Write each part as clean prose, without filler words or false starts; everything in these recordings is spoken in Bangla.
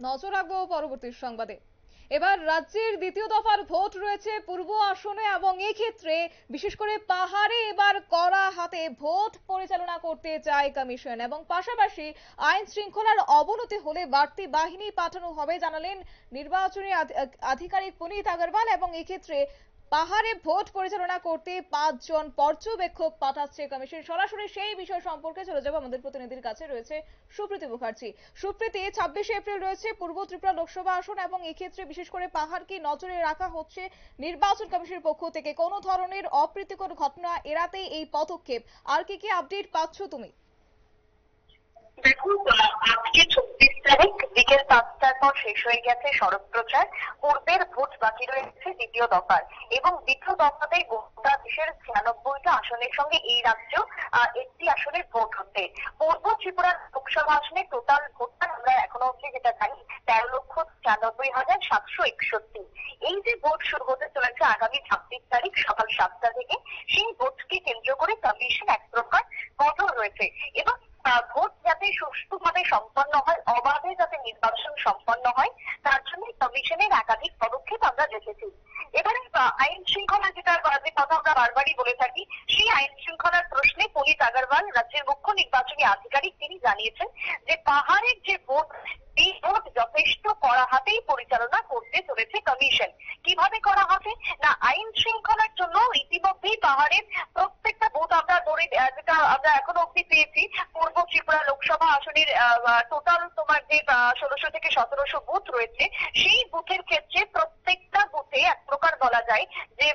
নজর রাখবো পরবর্তী সংবাদে। এবার রাজ্যের দ্বিতীয় দফার ভোট রয়েছে পূর্ব আসনে এবং এই ক্ষেত্রে বিশেষ করে পাহাড়ে এবার কড়া হাতে ভোট পরিচালনা করতে চায় কমিশন এবং পাশাপাশি আইন শৃঙ্খলার অবনতি হলে বাড়তি বাহিনী পাঠানো হবে জানালেন নির্বাচনী আধিকারিক পুনিত আগরওয়াল। এবং এই ক্ষেত্রে পাহাড়ে ভোট পরিচালনা করতে 5 জন পর্যবেক্ষক পাঠাচ্ছে কমিশন। সরাসরি সেই বিষয় সম্পর্কে চলে যাব আমাদের প্রতিনিধির কাছে, রয়েছে সুপ্রীতি মুখার্জি। সুপ্রীতি, 26 এপ্রিল রয়েছে পূর্ব ত্রিপুরা লোকসভা আসন এবং এই ক্ষেত্রে বিশেষ করে পাহাড়কে নজরে রাখা হচ্ছে নির্বাচন কমিশনের পক্ষ থেকে। কোনো ধরনের অপ্রীতিকর ঘটনা এড়াতে এই পদক্ষেপ, আর কি আপডেট পাচ্ছ তুমি? দেখুন, আজকে 26 তারিখ বিকেল 5টার পর শেষ হয়ে গেছে সড়ক প্রচার। পূর্বের ভোট বাকি রয়েছে দ্বিতীয় দফার এবং দ্বিতীয় দফাতে গোটা দেশের 96টা আসনের সঙ্গে এই রাজ্য একটি আসনের ভোট হচ্ছে। পূর্ব ত্রিপুরা লোকসভা আসনে টোটাল ভোটটা আমরা এখনো অব্দি যেটা জানি 13,96,761। এই যে ভোট শুরু হতে চলেছে আগামী 26 তারিখ সকাল 7টা থেকে, সেই ভোটকে কেন্দ্র করে কমিশন এক প্রকার কঠোর রয়েছে এবং ভোট যাতে সুষ্ঠুভাবে সম্পন্ন হয়, অবাধে যাতে নির্বাচন সম্পন্ন হয়, তার জন্য কমিশনের একাধিক পদক্ষেপ আমরা দেখেছি। এবারে আইন শৃঙ্খলা যে কথা আমরা বারবারই বলে থাকি, সেই আইন শৃঙ্খলার প্রশ্নে পুনিত আগরওয়াল রাজ্যের মুখ্য নির্বাচনী আধিকারিক তিনি জানিয়েছেন যে পাহাড়ের যে ভোট, এই ভোট যথেষ্ট কড়া হাতেই পরিচালনা করতে চলেছে কমিশন। কিভাবে করা হবে না, আইন শৃঙ্খলার জন্য ইতিমধ্যেই পাহাড়ের প্রত্যেকটা ভোট আমরা ধরে যেটা আমরা এখনো অব্দি পেয়েছি, পূর্ব ত্রিপুরা লোকসভা আসনের টোটাল তোমার যে 1600 থেকে 1700 বুথ রয়েছে, সেই বুথের ক্ষেত্রে প্রত্যেকটা বুথে এক প্রকার বলা যায় যে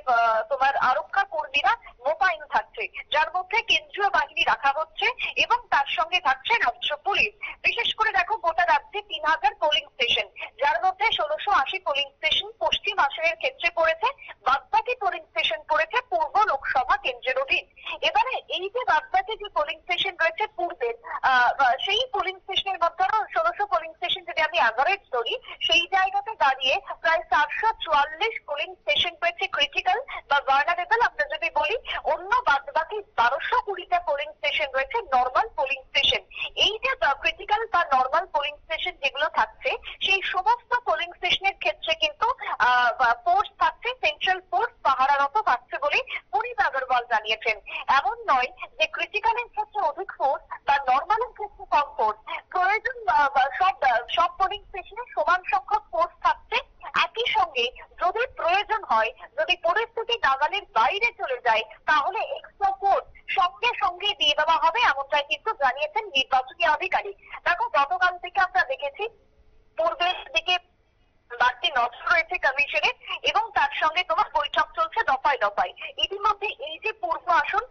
তোমার আরক্ষা কর্মীরা মোতায়েন থাকছে, যার মধ্যে কেন্দ্রীয় বাহিনী রাখা হচ্ছে এবং তার সঙ্গে থাকছে রাজ্য পুলিশ। বিশেষ করে দেখো, গোটা রাজ্যে 3000 পোলিং স্টেশন, যার মধ্যে 1680 পোলিং স্টেশন পশ্চিম আসনের ক্ষেত্রে পড়েছে, বাদবাকি পোলিং স্টেশন পড়েছে পূর্ব লোকসভা কেন্দ্রের অধীন। এবারে এই যে বাদবাকি যে পোলিং স্টেশন রয়েছে পূর্বের, সেই পোলিং স্টেশনের মধ্যে 1600 পোলিং স্টেশন যদি আমি অ্যাভারেজ ধরি, সেই জায়গাতে দাঁড়িয়ে প্রায় 444 পোলিং স্টেশন রয়েছে ক্রিটিক্যাল বা ভার্নারেবল আমরা যদি বলি, অন্য বাদবাকি 1220টা পোলিং স্টেশন রয়েছে নর্মাল পোলিং স্টেশন। এই যে ক্রিটিক্যাল বা নর্মাল পোলিং স্টেশন যেগুলো থাকছে, সেই সমস্ত পোলিং স্টেশনের ক্ষেত্রে কিন্তু ফোর্স থাকছে, সেন্ট্রাল ফোর্স পাহারারত থাকছে বলে পুনিত আগরওয়াল জানিয়েছেন। এমন নয় যে ক্রিটিক্যালের ক্ষেত্রে অধিক ফোর্স বা নর্মালের ক্ষেত্রে কম ফোর্স, প্রয়োজন সব পোলিং স্টেশনে সমান সংখ্যক ফোর্স থাকছে। একই সঙ্গে যদি প্রয়োজন হয়, যদি পরিস্থিতি নাগালের বাইরে চলে যায়, তাহলে এক্সট্রা ফোর্স সঙ্গে সঙ্গে দিয়ে দেওয়া হবে, এমনটাই কিন্তু জানিয়েছেন নির্বাচনী আধিকারিক। দেখো, গতকাল থেকে আমরা দেখেছি পূর্বের দিকে বাড়তি নজর রয়েছে কমিশনের এবং তার সঙ্গে তোমার বৈঠক চলছে দফায় দফায়। ইতিমধ্যে এই যে পূর্ব আসন,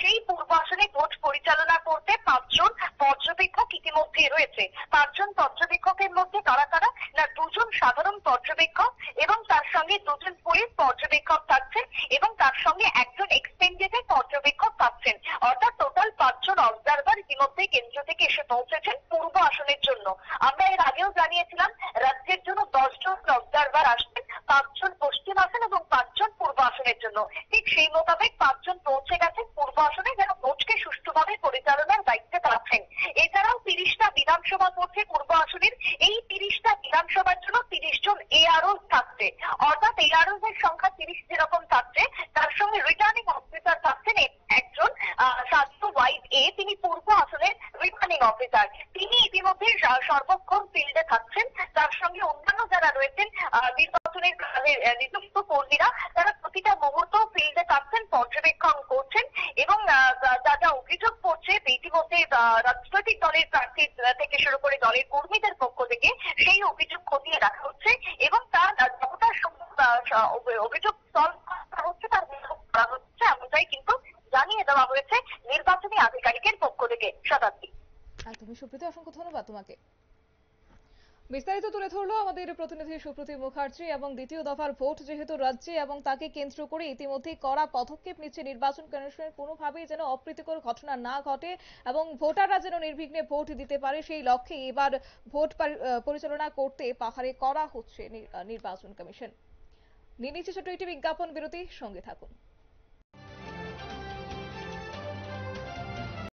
সেই পূর্ব আসনে ভোট পরিচালনা করতে 5 জন পর্যবেক্ষক ইতিমধ্যে রয়েছে। 5 জন পর্যবেক্ষকের মধ্যে কারা কারা না, 2 জন সাধারণ পর্যবেক্ষক এবং তার সঙ্গে 2 জন পুলিশ পর্যবেক্ষক থাকছেন এবং তার সঙ্গে একজন এক্সটেন্ডেড পর্যবেক্ষক থাকছেন। অর্থাৎ টোটাল 5 জন অবজারভার ইতিমধ্যে কেন্দ্র থেকে এসে পৌঁছেছেন পূর্ব আসনের জন্য। আমরা এর আগেও জানিয়েছিলাম রাজ্যের জন্য 10 জন অবজারভার আসবেন, 5 জন পশ্চিম আসন এবং 5 জন পূর্ব আসনের জন্য। ঠিক সেই মোতাবেক 5 জন পৌঁছে গেছেন পূর্ব আসনে, যেন ভোটকে সুষ্ঠুভাবে পরিচালনার দায়িত্বে থাকছেন। এছাড়াও 30টা বিধানসভা পড়ছে পূর্ব আসনের, এই 30টা বিধানসভার জন্য 30 জন এআরও থাকছে। অর্থাৎ এআরও এর সংখ্যা 30 যেরকম থাকছে, তার সঙ্গে রিটার্নিং অফিসার থাকছেন একজন, সাজু ওয়াইড এ, তিনি পূর্ব আসনের রিটার্নিং অফিসার। তিনি ইতিমধ্যে সর্বক্ষণ ফিল্ডে থাকছেন। তার সঙ্গে অন্যান্য যারা রয়েছেন নির্বাচনের নিযুক্ত কর্মীরা, তারা প্রতিটা মুহূর্ত ফিল্ডে থাকছেন, পর্যবেক্ষণ করছেন এবং যা যা অভিযোগ করছে ইতিমধ্যে রাজনৈতিক দলের প্রার্থী থেকে শুরু করে দলের কর্মীদের পক্ষ থেকে, সেই অভিযোগ খতিয়ে রাখা হচ্ছে এবং তার যতটা অভিযোগ সলভ করা হচ্ছে তার করা হচ্ছে, এমনটাই কিন্তু জানিয়ে দেওয়া হয়েছে নির্বাচনী আধিকারিকের পক্ষ থেকে। শতাব্দী। তুমি সুপ্রীতি, অসংখ্য ধন্যবাদ তোমাকে। বিস্তারিত তুলে ধরলো আমাদের প্রতিনিধি সুপ্রীতি মুখার্জি। এবং দ্বিতীয় দফার ভোট যেহেতু রাজ্যে এবং তাকে কেন্দ্র করে ইতিমধ্যেই কড়া পদক্ষেপ নিচ্ছে নির্বাচন কমিশনের, কোনোভাবেই যেন অপ্রীতিকর ঘটনা না ঘটে এবং ভোটাররা যেন নির্বিঘ্নে ভোট দিতে পারে, সেই লক্ষ্যে এবার ভোট পরিচালনা করতে পাহাড়ে করা হচ্ছে নির্বাচন কমিশন। নিয়ে নিচ্ছে ছোট্ট একটি বিজ্ঞাপন বিরতি, সঙ্গে থাকুন।